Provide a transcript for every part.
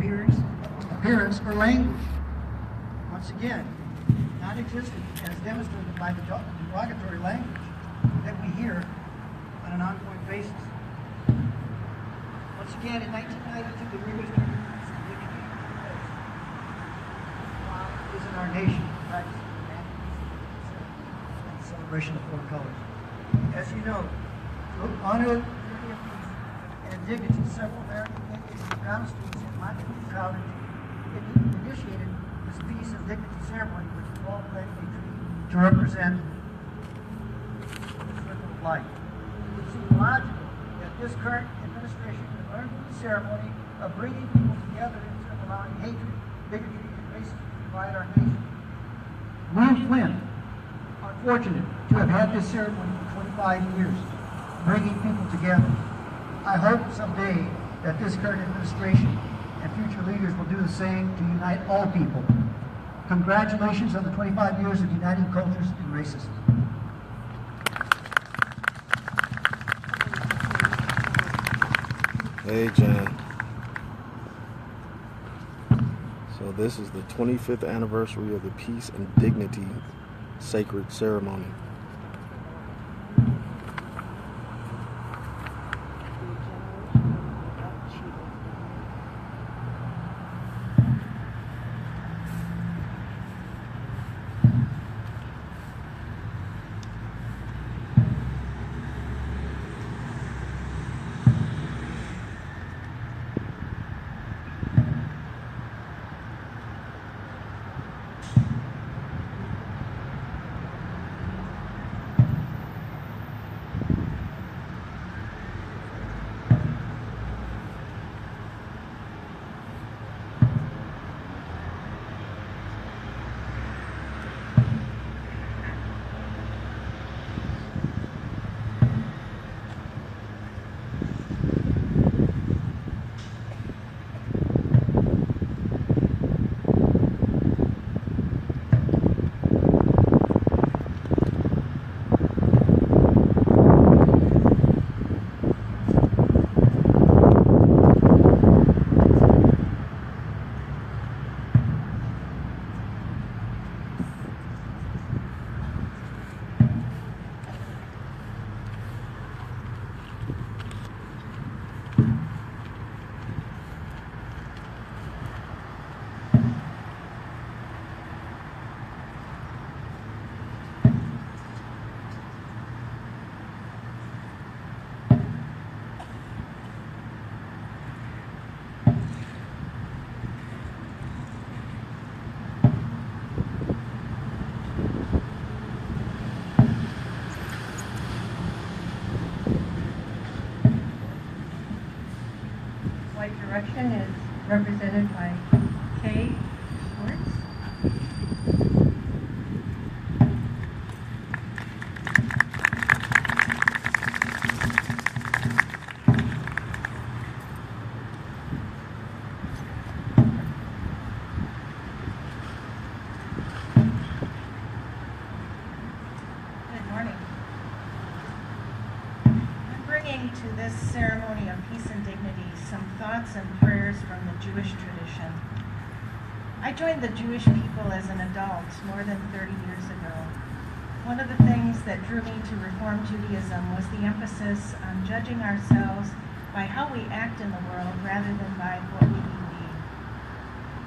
appearance, or language. Once again, not existent as demonstrated by the derogatory language that we hear on an ongoing basis. Once again, in 1992, the registered is in our nation practicing the celebration of four colors. As you know, to honor and dignity, several American Indians and ground students in Montgomery College initiated this Peace and Dignity ceremony, which we all pledged a tree to represent the circle of life. It would seem logical that this current administration would learn from the ceremony of bringing people together instead of allowing hatred, bigotry, and racism to divide our nation. We in Flint are fortunate to have had this ceremony for 25 years, bringing people together. I hope someday that this current administration and future leaders will do the same to unite all people. Congratulations on the 25 years of uniting cultures and races. Hey, Jan. So this is the 25th anniversary of the Peace and Dignity Sacred Ceremony. Direction is represented by Kay Schwartz. Good morning. I'm bringing to this ceremony of peace and dignity some thoughts and prayers from the Jewish tradition. I joined the Jewish people as an adult more than 30 years ago. One of the things that drew me to Reform Judaism was the emphasis on judging ourselves by how we act in the world rather than by what we believe.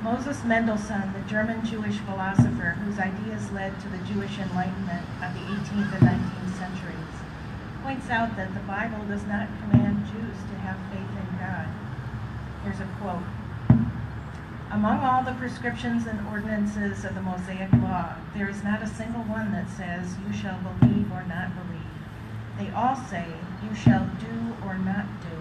Moses Mendelssohn, the German Jewish philosopher whose ideas led to the Jewish Enlightenment of the 18th and 19th centuries, points out that the Bible does not command Jews to have faith in God. Here's a quote. Among all the prescriptions and ordinances of the Mosaic Law, there is not a single one that says, you shall believe or not believe. They all say, you shall do or not do.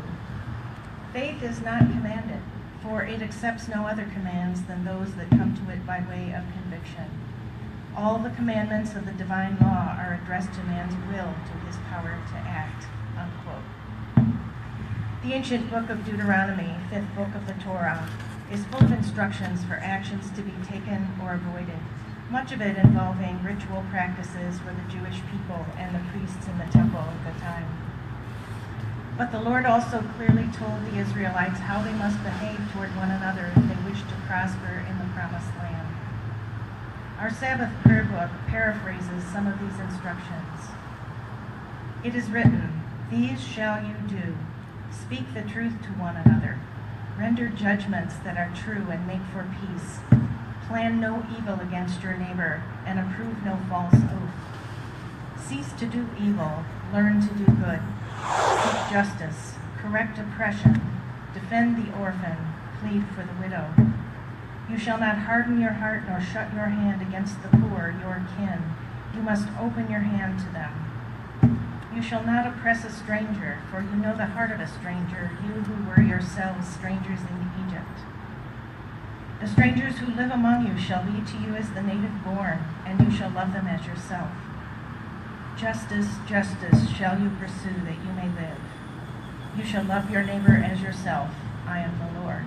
Faith is not commanded, for it accepts no other commands than those that come to it by way of conviction. All the commandments of the divine law are addressed to man's will, to his power to act, unquote. The ancient book of Deuteronomy, fifth book of the Torah, is full of instructions for actions to be taken or avoided, much of it involving ritual practices for the Jewish people and the priests in the temple at the time. But the Lord also clearly told the Israelites how they must behave toward one another if they wish to prosper in the promised land. Our Sabbath prayer book paraphrases some of these instructions. It is written, "These shall you do. Speak the truth to one another. Render judgments that are true and make for peace. Plan no evil against your neighbor and approve no false oath. Cease to do evil, learn to do good. Seek justice, correct oppression, defend the orphan, plead for the widow. You shall not harden your heart nor shut your hand against the poor, your kin. You must open your hand to them. You shall not oppress a stranger, for you know the heart of a stranger, you who were yourselves strangers in Egypt. The strangers who live among you shall be to you as the native born, and you shall love them as yourself. Justice, justice shall you pursue, that you may live. You shall love your neighbor as yourself. I am the Lord."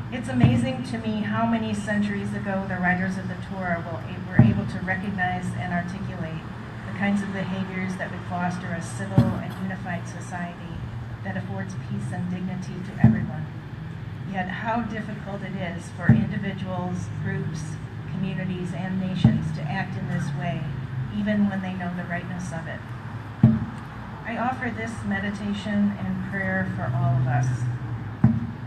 It's amazing to me how many centuries ago the writers of the Torah were able to recognize and articulate the kinds of behaviors that would foster a civil and unified society that affords peace and dignity to everyone. Yet how difficult it is for individuals, groups, communities, and nations to act in this way, even when they know the rightness of it. I offer this meditation and prayer for all of us.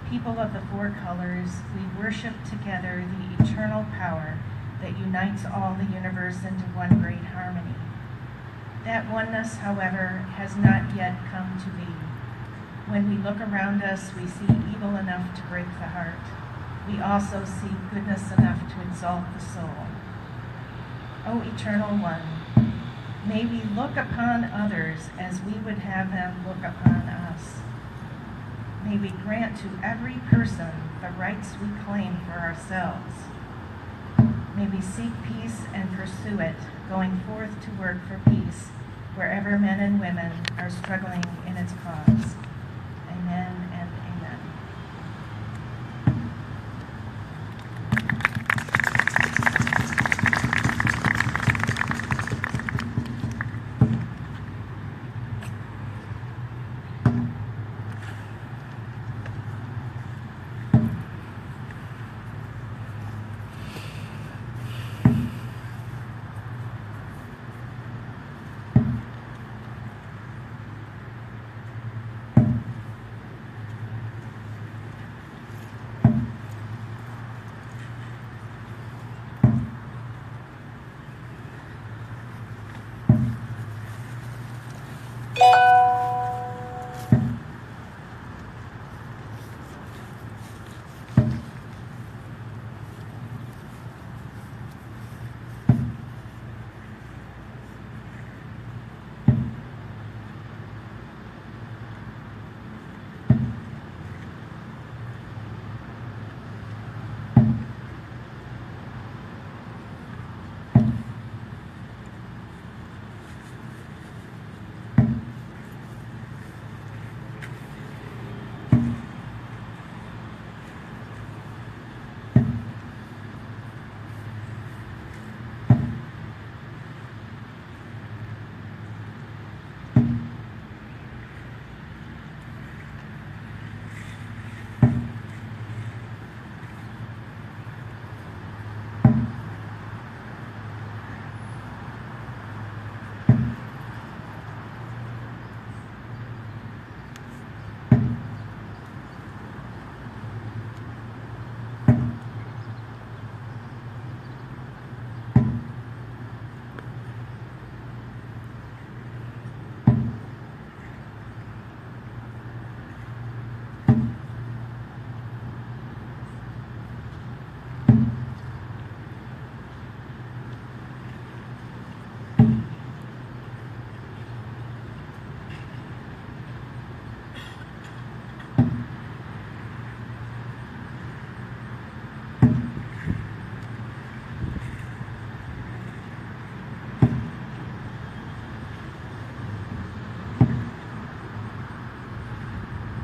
People of the four colors, we worship together the eternal power that unites all the universe into one great harmony. That oneness, however, has not yet come to be. When we look around us, we see evil enough to break the heart. We also see goodness enough to exalt the soul. O Eternal One, may we look upon others as we would have them look upon us. May we grant to every person the rights we claim for ourselves. May we seek peace and pursue it, going forth to work for peace wherever men and women are struggling in its cause. Amen and amen.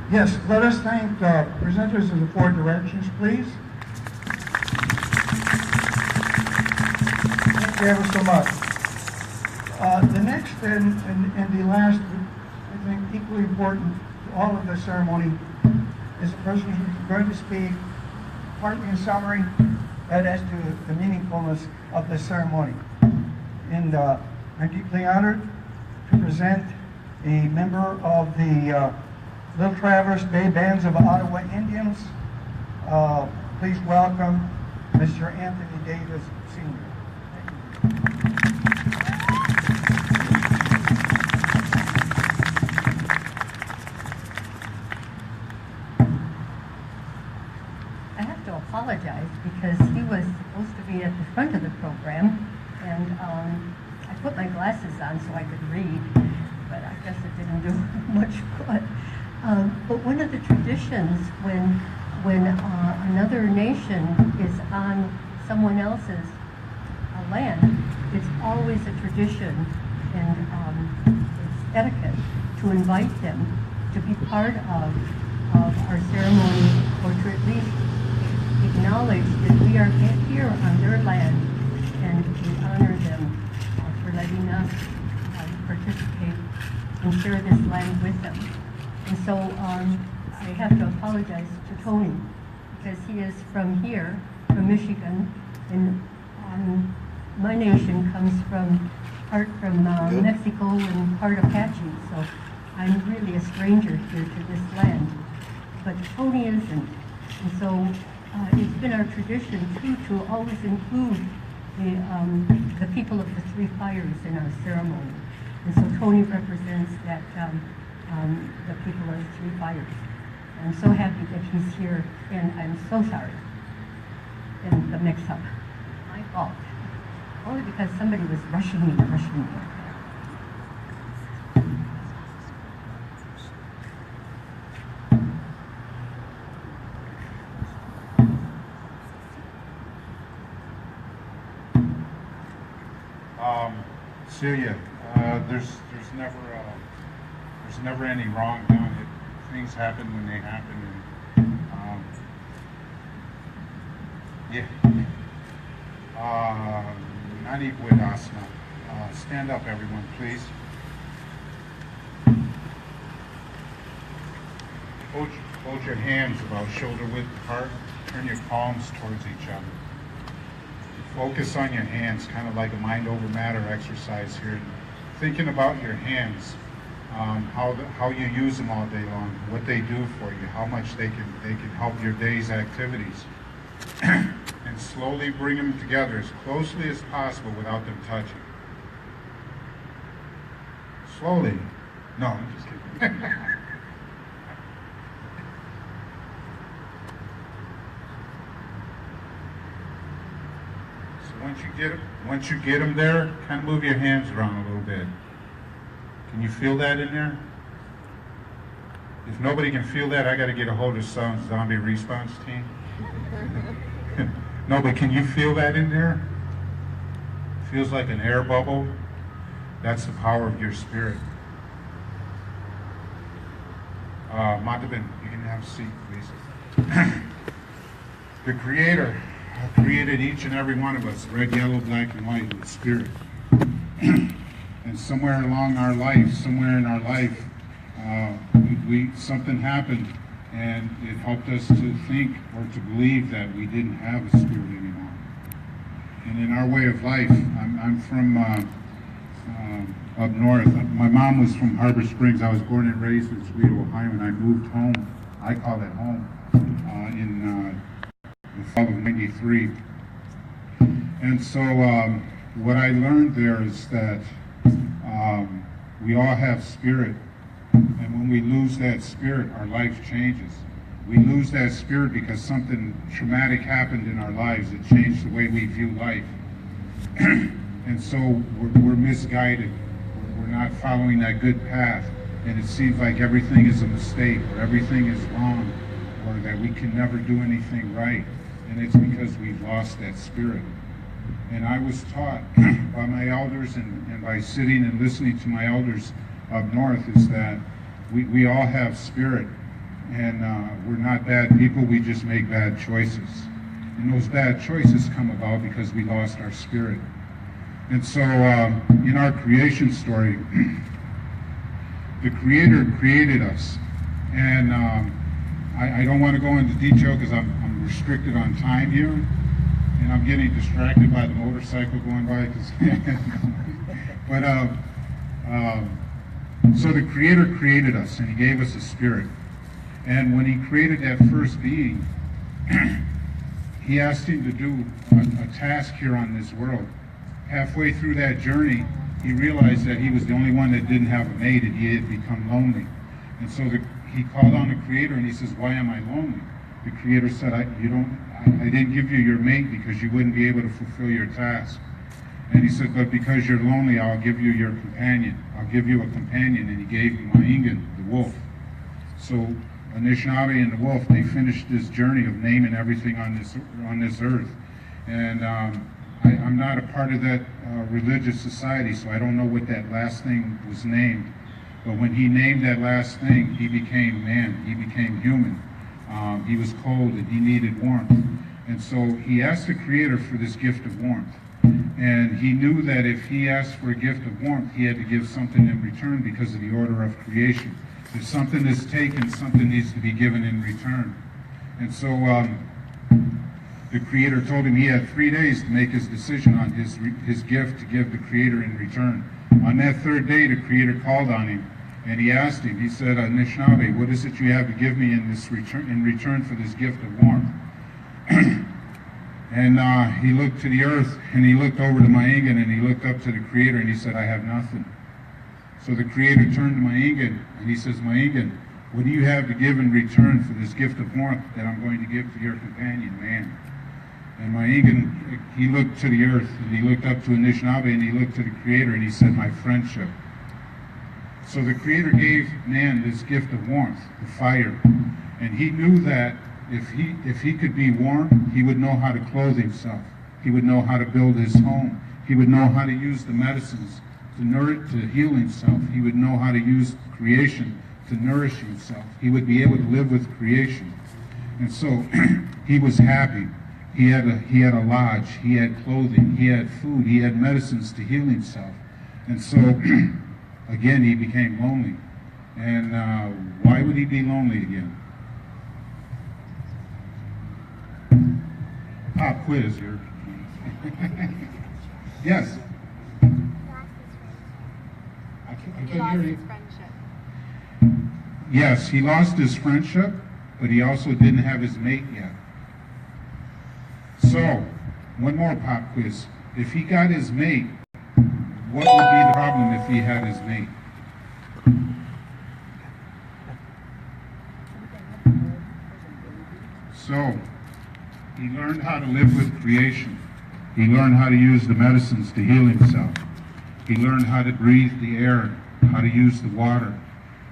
Yes, let us thank presenters of the four directions, please. Thank you ever so much. The next and the last, I think equally important to all of the ceremony, is the person who's going to speak partly in summary, and as to the meaningfulness of this ceremony. And I'm deeply honored to present a member of the Little Traverse Bay Bands of Ottawa Indians. Please welcome Mr. Anthony Davis, Sr. I have to apologize because he was supposed to be at the front of the program, and I put my glasses on so I could read, but I guess it didn't do much good. But one of the traditions when another nation is on someone else's land, it's always a tradition and it's etiquette to invite them to be part of our ceremony, or to at least acknowledge that we are here on their land, and we honor them for letting us participate and share this land with them. And so I have to apologize to Tony because he is from here, from Michigan, and my nation comes from part from Mexico and part Apache, so I'm really a stranger here to this land. But Tony isn't, and so it's been our tradition too to always include the people of the three fires in our ceremony. And so Tony represents that the people of the three fires. I'm so happy that he's here, and I'm so sorry in the mix-up. My fault. Only because somebody was rushing me. Celia, there's never any wrong done. Things happen when they happen, and Nani Vedasana. Stand up, everyone, please. Hold your hands about shoulder width apart. Turn your palms towards each other. Focus on your hands, kind of like a mind over matter exercise here. Thinking about your hands, how you use them all day long, what they do for you, how much they can help your day's activities, and slowly bring them together as closely as possible without them touching. Slowly. No, I'm just kidding. Once you get them there, kind of move your hands around a little bit. Can you feel that in there? If nobody can feel that, I got to get a hold of some zombie response team. No, but can you feel that in there? Feels like an air bubble. That's the power of your spirit. Madhavan, you can have a seat, please. The Creator created each and every one of us, red, yellow, black, and white, with spirit. And somewhere along our life, somewhere in our life, something happened, and it helped us to think or to believe that we didn't have a spirit anymore. And in our way of life, I'm from up north. My mom was from Harbor Springs. I was born and raised in Toledo, Ohio, and I moved home. I call it home in the fall of '93. And so what I learned there is that we all have spirit, and when we lose that spirit, our life changes. We lose that spirit because something traumatic happened in our lives that changed the way we view life. And so we're misguided. We're not following that good path, and it seems like everything is a mistake, or everything is wrong, or that we can never do anything right. And it's because we've lost that spirit. And I was taught by my elders and by sitting and listening to my elders up north is that we all have spirit, and we're not bad people, we just make bad choices. And those bad choices come about because we lost our spirit. And so in our creation story, the Creator created us. And I don't want to go into detail because I'm restricted on time here, and I'm getting distracted by the motorcycle going by. So the Creator created us, and He gave us a spirit. And when He created that first being, He asked him to do a task here on this world. Halfway through that journey, he realized that he was the only one that didn't have a mate, and he had become lonely. And so he called on the Creator, and he says, "Why am I lonely?" The Creator said, I didn't give you your mate because you wouldn't be able to fulfill your task." And he said, "But because you're lonely, I'll give you your companion. I'll give you a companion." And he gave him Maingan, the wolf. So Anishinaabe and the wolf, they finished this journey of naming everything on this earth. And I'm not a part of that religious society, so I don't know what that last thing was named. But when he named that last thing, he became man. He became human. He was cold and he needed warmth. And so he asked the Creator for this gift of warmth. And he knew that if he asked for a gift of warmth, he had to give something in return because of the order of creation. If something is taken, something needs to be given in return. And so the Creator told him he had 3 days to make his decision on his gift to give the Creator in return. On that third day, the Creator called on him, and he asked him, he said, "Anishinaabe, what is it you have to give me in return for this gift of warmth?" And he looked to the earth, and he looked over to Maingan, and he looked up to the Creator, and he said, "I have nothing." So the Creator turned to Maingan, and he says, "Maingan, what do you have to give in return for this gift of warmth that I'm going to give to your companion, man?" And Maingan, he looked to the earth, and he looked up to Anishinaabe, and he looked to the Creator, and he said, "My friendship." So the Creator gave man this gift of warmth, the fire, and he knew that if he could be warm, he would know how to clothe himself. He would know how to build his home. He would know how to use the medicines to heal himself. He would know how to use creation to nourish himself. He would be able to live with creation. And so he was happy. He had a lodge. He had clothing. He had food. He had medicines to heal himself. And so again, he became lonely. And why would he be lonely again? Pop quiz here. Yes. I couldn't hear you. Yes, he lost his friendship, but he also didn't have his mate yet. So, one more pop quiz. If he got his mate, what would be the problem if he had his mate? So, he learned how to live with creation. He learned how to use the medicines to heal himself. He learned how to breathe the air, how to use the water,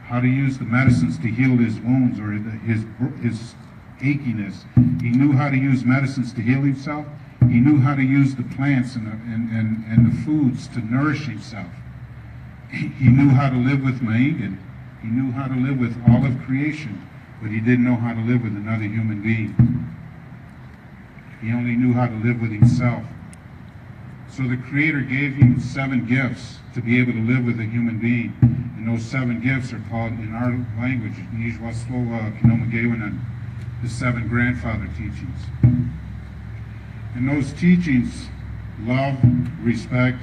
how to use the medicines to heal his wounds or his achiness. He knew how to use medicines to heal himself. He knew how to use the plants and the foods to nourish himself. He knew how to live with Maingan. He knew how to live with all of creation, but he didn't know how to live with another human being. He only knew how to live with himself. So the Creator gave him 7 gifts to be able to live with a human being. And those 7 gifts are called, in our language, the 7 grandfather teachings. And those teachings, love, respect,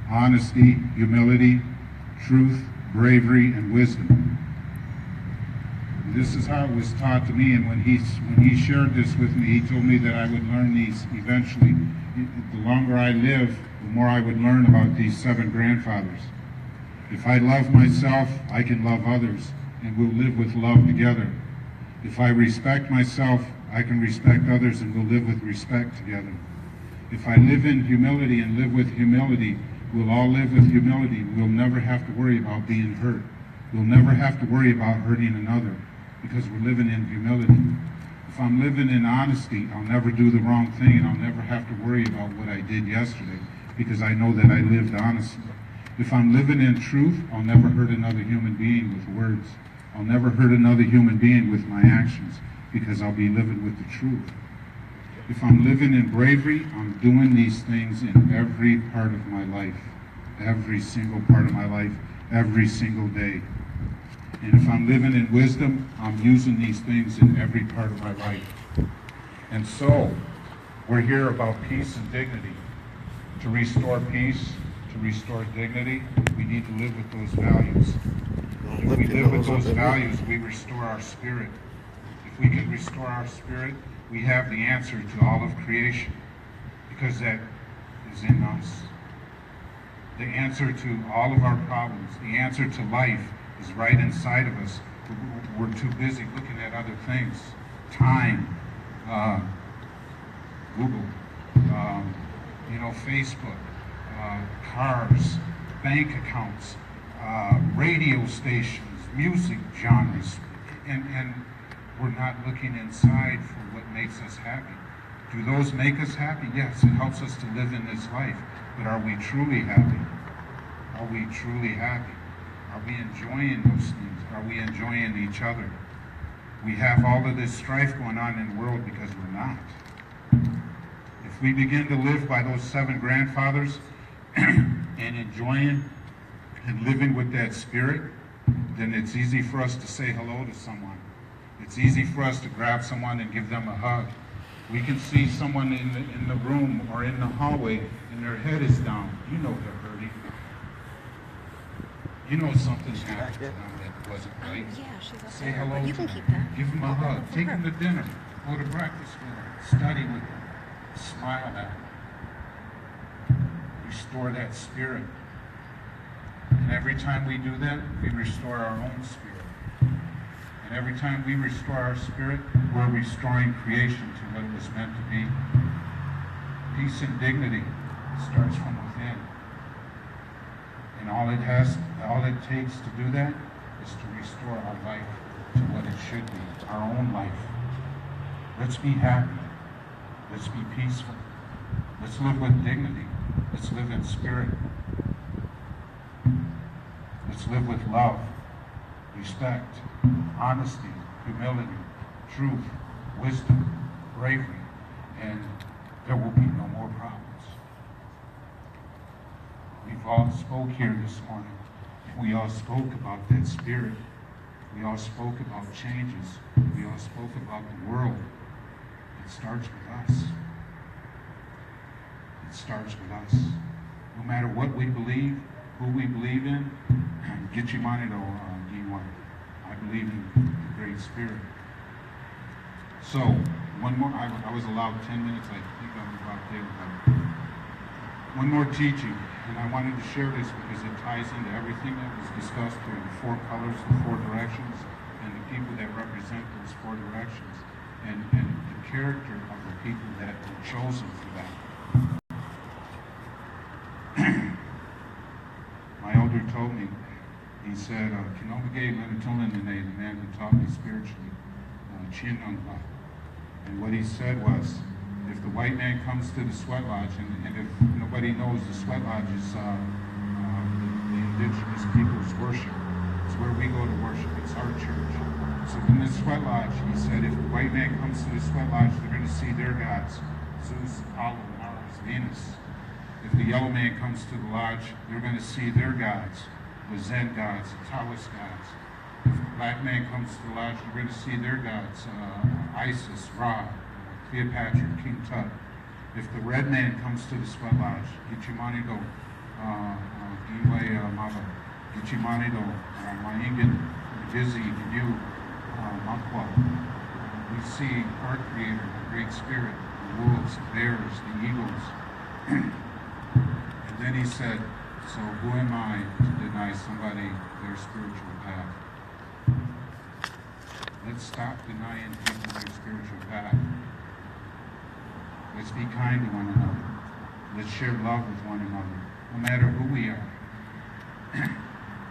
honesty, humility, truth, bravery, and wisdom. This is how it was taught to me, and when he shared this with me, he told me that I would learn these eventually. The longer I live, the more I would learn about these 7 grandfathers. If I love myself, I can love others, and we'll live with love together. If I respect myself, I can respect others, and we'll live with respect together. If I live in humility and live with humility, we'll all live with humility. We'll never have to worry about being hurt. We'll never have to worry about hurting another, because we're living in humility. If I'm living in honesty, I'll never do the wrong thing, and I'll never have to worry about what I did yesterday, because I know that I lived honestly. If I'm living in truth, I'll never hurt another human being with words. I'll never hurt another human being with my actions, because I'll be living with the truth. If I'm living in bravery, I'm doing these things in every part of my life, every single part of my life, every single day. And if I'm living in wisdom, I'm using these things in every part of my life. And so, we're here about peace and dignity. To restore peace, to restore dignity, we need to live with those values. If we live with those values, we restore our spirit. If we can restore our spirit, we have the answer to all of creation, because that is in us. The answer to all of our problems, the answer to life is right inside of us. We're too busy looking at other things. Time, Google, Facebook, cars, bank accounts, radio stations, music genres, and we're not looking inside for what makes us happy. Do those make us happy? Yes, it helps us to live in this life. But are we truly happy? Are we truly happy? Are we enjoying those things? Are we enjoying each other? We have all of this strife going on in the world because we're not. If we begin to live by those 7 grandfathers and enjoying and living with that spirit, then it's easy for us to say hello to someone. It's easy for us to grab someone and give them a hug. We can see someone in the room or in the hallway and their head is down. You know they're hurting. You know something's happened to them that wasn't right. Yeah, she's up Say there. hello You to can them. keep that. Give them a hug. Take them to dinner. Go to breakfast with them. Study with them. Smile at them. Restore that spirit. And every time we do that, we restore our own spirit. And every time we restore our spirit, we're restoring creation to what it was meant to be. Peace and dignity starts from within. And all it takes to do that is to restore our life to what it should be, our own life. Let's be happy. Let's be peaceful. Let's live with dignity. Let's live in spirit. Let's live with love, respect, honesty, humility, truth, wisdom, bravery, and there will be no more problems. We've all spoke here this morning. We all spoke about that spirit. We all spoke about changes. We all spoke about the world. It starts with us. It starts with us. No matter what we believe, who we believe in, get your money to D1. I believe in the Great Spirit. So, one more, I was allowed 10 minutes, I think I'm about there. One more teaching, and I wanted to share this because it ties into everything that was discussed during the 4 colors, the 4 directions, and the people that represent those 4 directions, and the character of the people that were chosen for that. My elder told me, he said, Kinobage Manitoulin, the man who taught me spiritually, Chin Nungwa. And what he said was, if the white man comes to the sweat lodge, and if nobody knows, the sweat lodge is the indigenous people's worship. It's where we go to worship. It's our church. So in the sweat lodge, he said, if the white man comes to the sweat lodge, they're going to see their gods, Zeus, Apollo, Mars, Venus. If the yellow man comes to the lodge, they're going to see their gods, the Zen gods, the Taoist gods. If the black man comes to the lodge, they're going to see their gods, Isis, Ra, Cleopatra, King Tut. If the red man comes to the sweat lodge, Gichimanido, Giwe Mava, Gichimanido, Maingin, Vizi, Gnu, Makwa. We see our Creator, the Great Spirit, the wolves, the bears, the eagles. And then he said, so who am I to deny somebody their spiritual path? Let's stop denying people their spiritual path. Let's be kind to one another. Let's share love with one another, no matter who we are.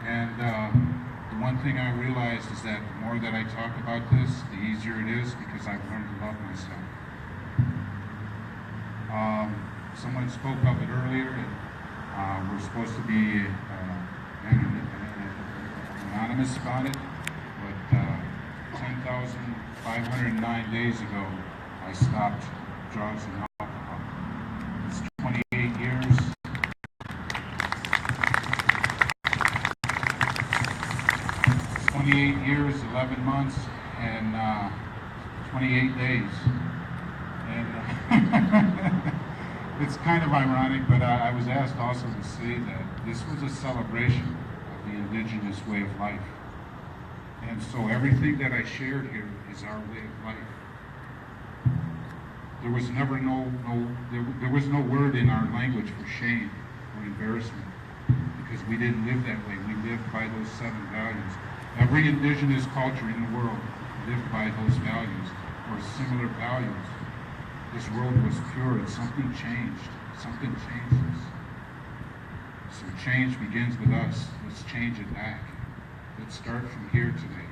And the one thing I realized is that the more that I talk about this, the easier it is because I've learned to love myself. Someone spoke of it earlier, and we're supposed to be anonymous about it, but 10,509 days ago, I stopped drugs and alcohol. It's 28 years. 28 years, 11 months, and 28 days. It's kind of ironic, but I was asked also to say that this was a celebration of the indigenous way of life. And so everything that I shared here is our way of life. There was never there was no word in our language for shame or embarrassment, because we didn't live that way. We lived by those 7 values. Every indigenous culture in the world lived by those values or similar values. This world was pure and something changed. Something changed us. So change begins with us. Let's change it back. Let's start from here today.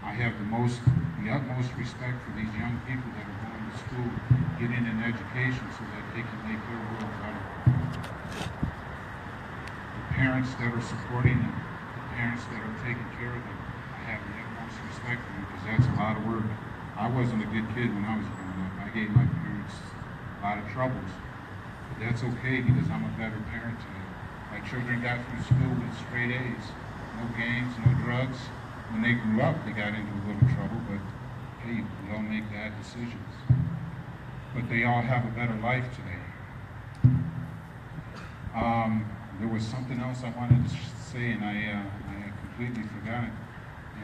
I have the utmost respect for these young people that are going to school, getting an education so that they can make their world better. The parents that are supporting them, the parents that are taking care of them, I have the utmost respect for them because that's a lot of work. I wasn't a good kid when I was growing up. I gave my parents a lot of troubles. But that's okay because I'm a better parent today. My children got through school with straight A's. No gangs, no drugs. When they grew up, they got into a little trouble, but hey, we all make bad decisions. But they all have a better life today. There was something else I wanted to say, and I completely forgot it.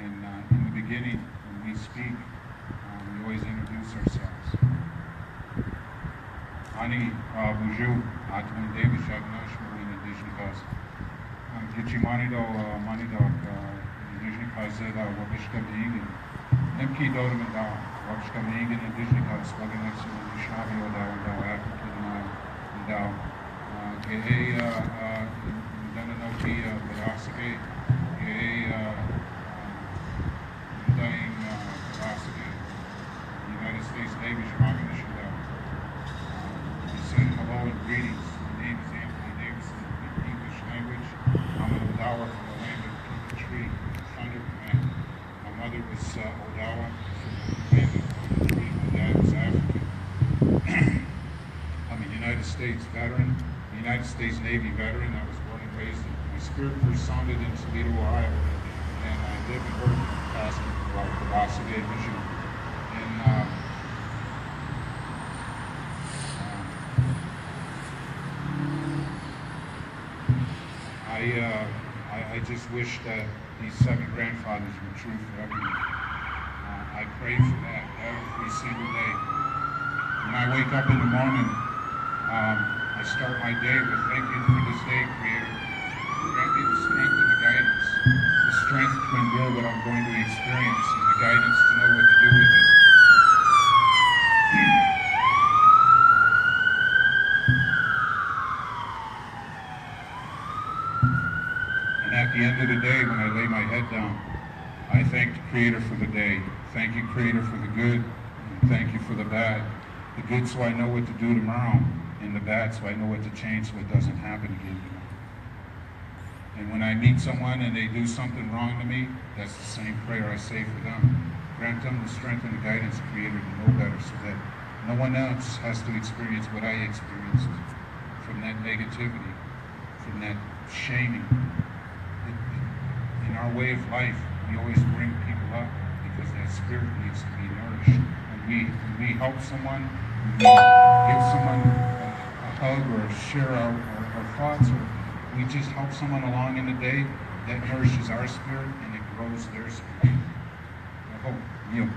And in the beginning, when we speak, we always introduce ourselves. Ani bonjour, Atman David Shagnash, Indigenous. Gitchi Manido, Indigenous Zeda, Wabishka Being, Emki Dodamanda, Wabishka Being, Indigenous, Waganex, Shabi, Odawa, African, Dow, Gay, Dananoki, Bedasage, Gay, Dying, Bedasage, United States Navy, Shamaganish, send hello and greetings. My name is Anthony Davidson in the English language. I'm an Odawa from the land of the tree, Thunder Command. My mother was Odawa from the land of the tree. My dad was African. I'm a United States veteran, a United States Navy veteran. I was born and raised. My spirit first sounded in Toledo, Ohio, and I lived and worked in Pastor throughout the Wasage Mission. And I just wish that these 7 grandfathers were true for everyone. I pray for that every single day. When I wake up in the morning, I start my day with thank you for this day, Creator. Grant me the strength and the guidance, the strength to endure what I'm going to experience, and the guidance to know what to do with it. At the end of the day, when I lay my head down, I thank the Creator for the day. Thank you, Creator, for the good, and thank you for the bad. The good so I know what to do tomorrow, and the bad so I know what to change so it doesn't happen again tomorrow. And when I meet someone and they do something wrong to me, that's the same prayer I say for them. Grant them the strength and the guidance, Creator, to know better so that no one else has to experience what I experienced from that negativity, from that shaming. In our way of life, we always bring people up because that spirit needs to be nourished. When we help someone, when we give someone a hug or share our thoughts, or we just help someone along in the day, that nourishes our spirit and it grows their spirit. I hope you.